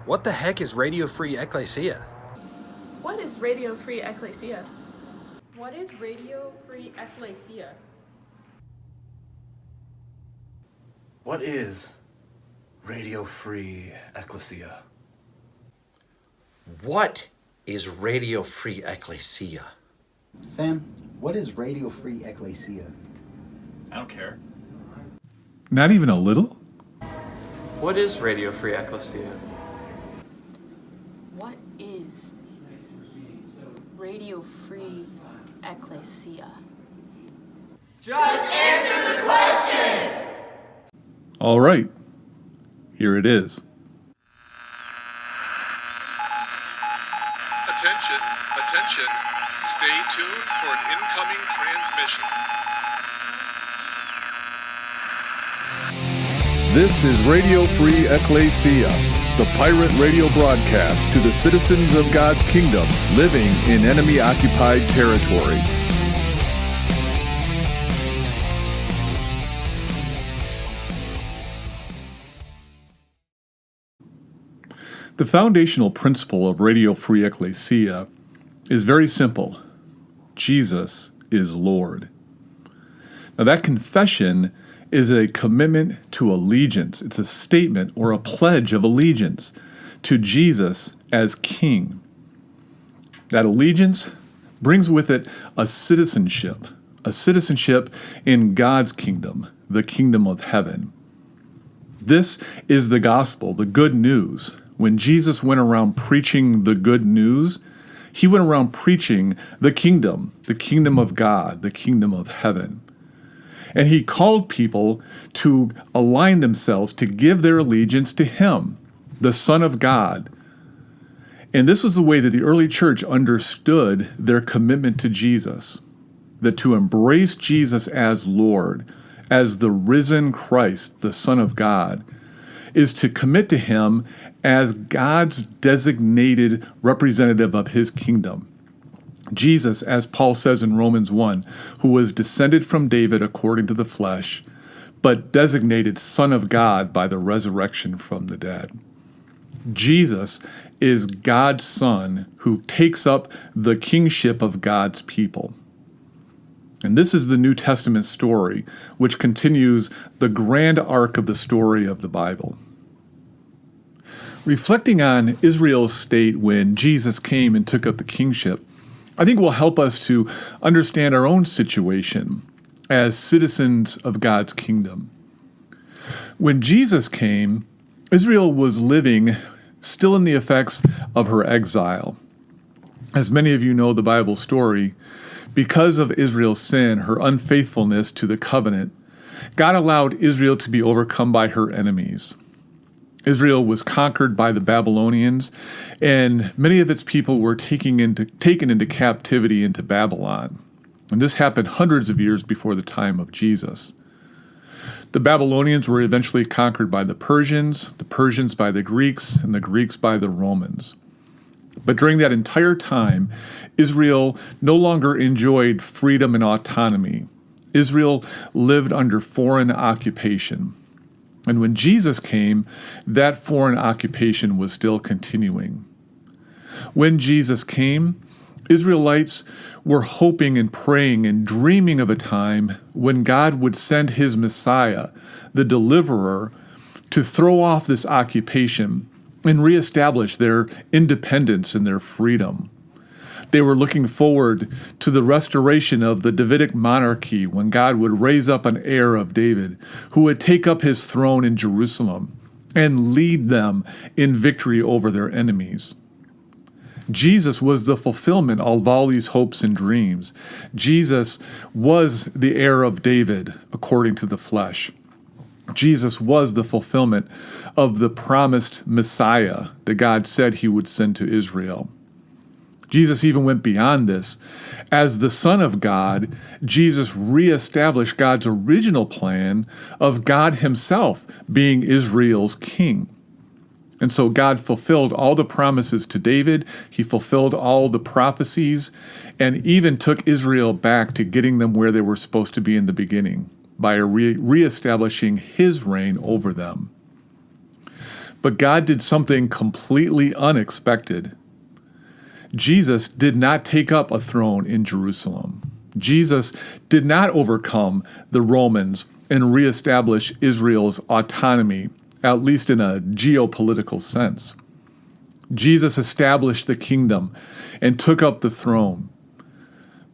What the heck is Radio Free Ecclesia? What is Radio Free Ecclesia? What is Radio Free Ecclesia? What is Radio Free Ecclesia? What is Radio Free Ecclesia? Sam, what is Radio Free Ecclesia? I don't care. Not even a little? What is Radio Free Ecclesia? What is Radio Free Ecclesia? Just answer the question! All right, here it is. Attention, attention. Stay tuned for an incoming transmission. This is Radio Free Ecclesia, the pirate radio broadcast to the citizens of God's kingdom living in enemy-occupied territory. The foundational principle of Radio Free Ecclesia is very simple. Jesus is Lord. Now that confession is a commitment to allegiance. It's a statement or a pledge of allegiance to Jesus as King. That allegiance brings with it a citizenship in God's kingdom, the kingdom of heaven. This is the gospel, the good news. When Jesus went around preaching the good news, he went around preaching the kingdom of God, the kingdom of heaven. And he called people to align themselves, to give their allegiance to him, the Son of God. And this was the way that the early church understood their commitment to Jesus, that to embrace Jesus as Lord, as the risen Christ, the Son of God, is to commit to him as God's designated representative of his kingdom. Jesus, as Paul says in Romans 1, who was descended from David according to the flesh, but designated Son of God by the resurrection from the dead. Jesus is God's Son who takes up the kingship of God's people. And this is the New Testament story, which continues the grand arc of the story of the Bible. Reflecting on Israel's state when Jesus came and took up the kingship, I think will help us to understand our own situation as citizens of God's kingdom. When Jesus came, Israel was living still in the effects of her exile. As many of you know the Bible story, because of Israel's sin, her unfaithfulness to the covenant, God allowed Israel to be overcome by her enemies. Israel was conquered by the Babylonians, and many of its people were taken into captivity into Babylon. And this happened hundreds of years before the time of Jesus. The Babylonians were eventually conquered by the Persians by the Greeks, and the Greeks by the Romans. But during that entire time, Israel no longer enjoyed freedom and autonomy. Israel lived under foreign occupation. And when Jesus came, that foreign occupation was still continuing. When Jesus came, Israelites were hoping and praying and dreaming of a time when God would send his Messiah, the deliverer, to throw off this occupation and reestablish their independence and their freedom. They were looking forward to the restoration of the Davidic monarchy when God would raise up an heir of David who would take up his throne in Jerusalem and lead them in victory over their enemies. Jesus was the fulfillment of all these hopes and dreams. Jesus was the heir of David according to the flesh. Jesus was the fulfillment of the promised Messiah that God said he would send to Israel. Jesus even went beyond this. As the Son of God, Jesus reestablished God's original plan of God himself being Israel's king. And so God fulfilled all the promises to David. He fulfilled all the prophecies and even took Israel back to getting them where they were supposed to be in the beginning by reestablishing his reign over them. But God did something completely unexpected. Jesus did not take up a throne in Jerusalem. Jesus did not overcome the Romans and reestablish Israel's autonomy, at least in a geopolitical sense. Jesus established the kingdom and took up the throne.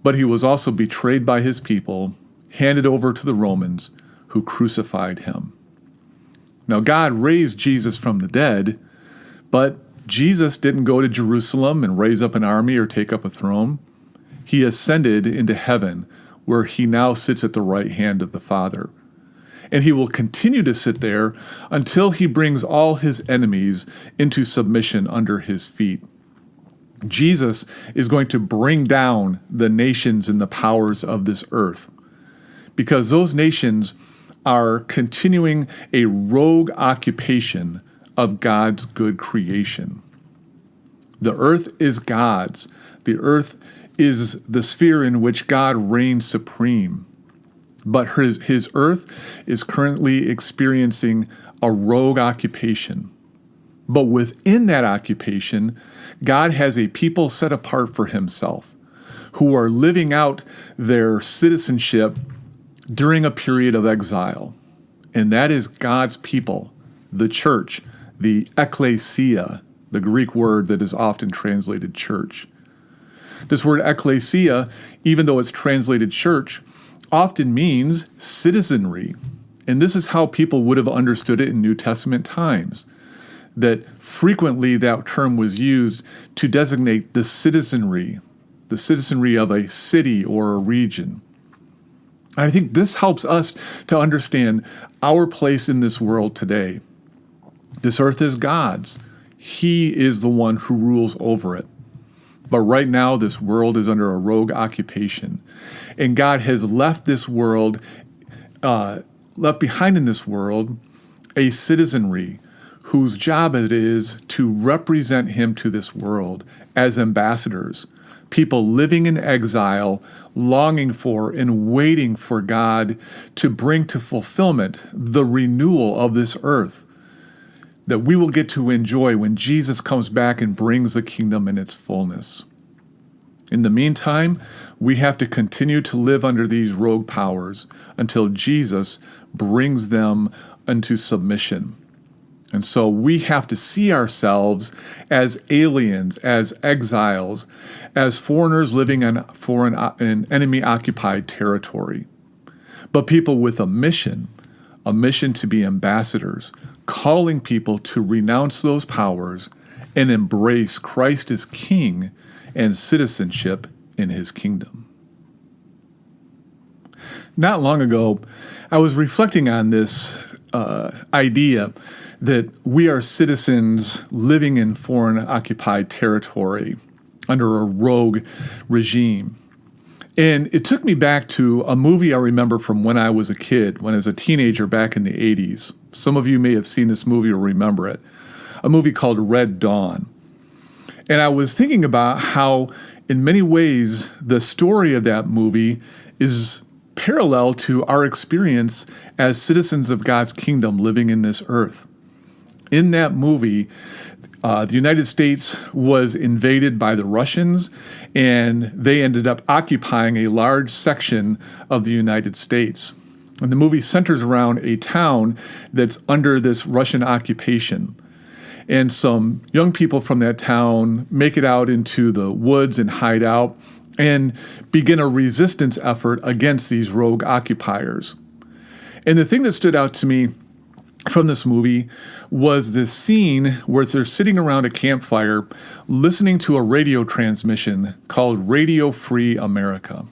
But he was also betrayed by his people, handed over to the Romans, who crucified him. Now, God raised Jesus from the dead, but Jesus didn't go to Jerusalem and raise up an army or take up a throne. He ascended into heaven, where he now sits at the right hand of the Father. And he will continue to sit there until he brings all his enemies into submission under his feet. Jesus is going to bring down the nations and the powers of this earth, because those nations are continuing a rogue occupation of God's good creation. The earth is God's. The earth is the sphere in which God reigns supreme. But his earth is currently experiencing a rogue occupation. But within that occupation, God has a people set apart for himself who are living out their citizenship during a period of exile. And that is God's people, the church, the ecclesia, the Greek word that is often translated church. This word ecclesia, even though it's translated church, often means citizenry. And this is how people would have understood it in New Testament times, that frequently that term was used to designate the citizenry of a city or a region. And I think this helps us to understand our place in this world today. This earth is God's. He is the one who rules over it. But right now, this world is under a rogue occupation. And God has left this world, left behind in this world, a citizenry whose job it is to represent him to this world as ambassadors, people living in exile, longing for and waiting for God to bring to fulfillment the renewal of this earth that we will get to enjoy when Jesus comes back and brings the kingdom in its fullness. In the meantime, we have to continue to live under these rogue powers until Jesus brings them into submission. And so we have to see ourselves as aliens, as exiles, as foreigners living in enemy-occupied territory. But people with a mission to be ambassadors, calling people to renounce those powers and embrace Christ as King and citizenship in his kingdom. Not long ago, I was reflecting on this idea that we are citizens living in foreign occupied territory under a rogue regime. And it took me back to a movie I remember from when I was a kid, when I was a teenager back in the 80s. Some of you may have seen this movie or remember it. A movie called Red Dawn. And I was thinking about how, in many ways, the story of that movie is parallel to our experience as citizens of God's kingdom living in this earth. In that movie, the United States was invaded by the Russians, and they ended up occupying a large section of the United States. And the movie centers around a town that's under this Russian occupation. And some young people from that town make it out into the woods and hide out and begin a resistance effort against these rogue occupiers. And the thing that stood out to me from this movie was this scene where they're sitting around a campfire listening to a radio transmission called Radio Free America.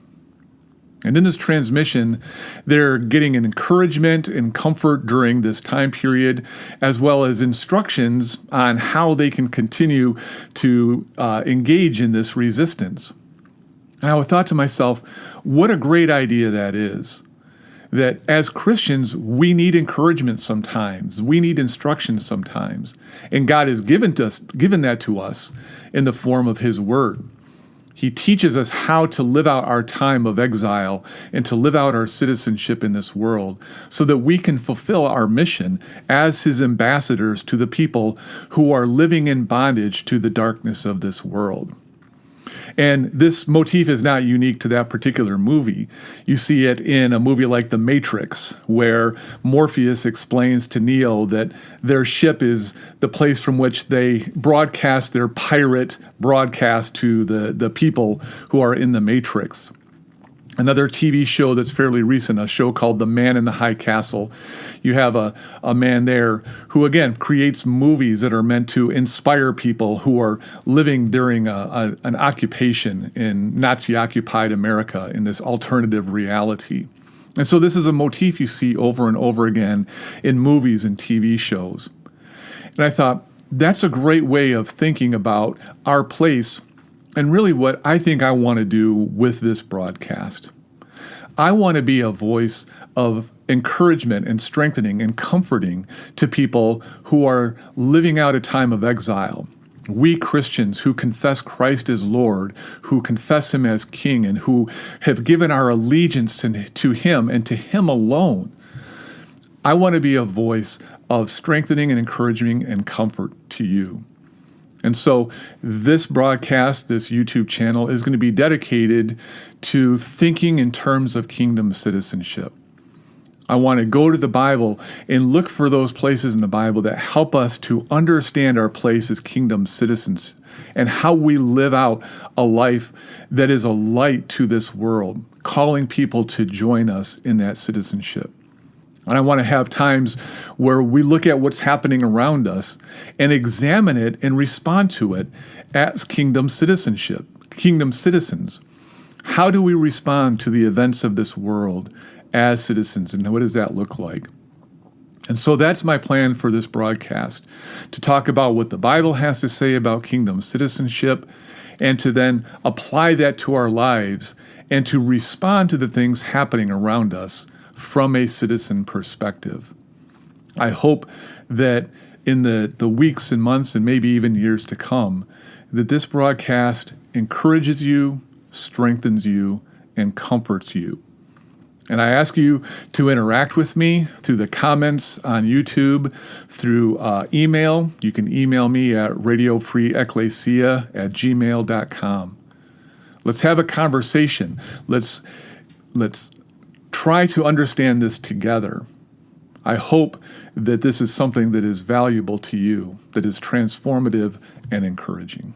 And in this transmission, they're getting an encouragement and comfort during this time period, as well as instructions on how they can continue to engage in this resistance. And I thought to myself, what a great idea that is. That as Christians, we need encouragement sometimes. We need instruction sometimes. And God has given that to us in the form of his word. He teaches us how to live out our time of exile and to live out our citizenship in this world so that we can fulfill our mission as his ambassadors to the people who are living in bondage to the darkness of this world. And this motif is not unique to that particular movie. You see it in a movie like The Matrix, where Morpheus explains to Neo that their ship is the place from which they broadcast their pirate broadcast to the people who are in the Matrix. Another TV show that's fairly recent, a show called The Man in the High Castle. You have a man there who, again, creates movies that are meant to inspire people who are living during an occupation in Nazi-occupied America in this alternative reality. And so this is a motif you see over and over again in movies and TV shows. And I thought, that's a great way of thinking about our place and really what I think I want to do with this broadcast. I want to be a voice of encouragement and strengthening and comforting to people who are living out a time of exile. We Christians who confess Christ as Lord, who confess him as King, and who have given our allegiance to him and to him alone. I want to be a voice of strengthening and encouraging and comfort to you. And so this broadcast, this YouTube channel, is going to be dedicated to thinking in terms of kingdom citizenship. I want to go to the Bible and look for those places in the Bible that help us to understand our place as kingdom citizens and how we live out a life that is a light to this world, calling people to join us in that citizenship. And I want to have times where we look at what's happening around us and examine it and respond to it as kingdom citizenship, kingdom citizens. How do we respond to the events of this world as citizens, and what does that look like? And so that's my plan for this broadcast, to talk about what the Bible has to say about kingdom citizenship and to then apply that to our lives and to respond to the things happening around us from a citizen perspective. I hope that in the weeks and months and maybe even years to come, that this broadcast encourages you, strengthens you, and comforts you. And I ask you to interact with me through the comments on YouTube, through email. You can email me at radiofreeecclesia@gmail.com. Let's have a conversation. Let's try to understand this together. I hope that this is something that is valuable to you, that is transformative and encouraging.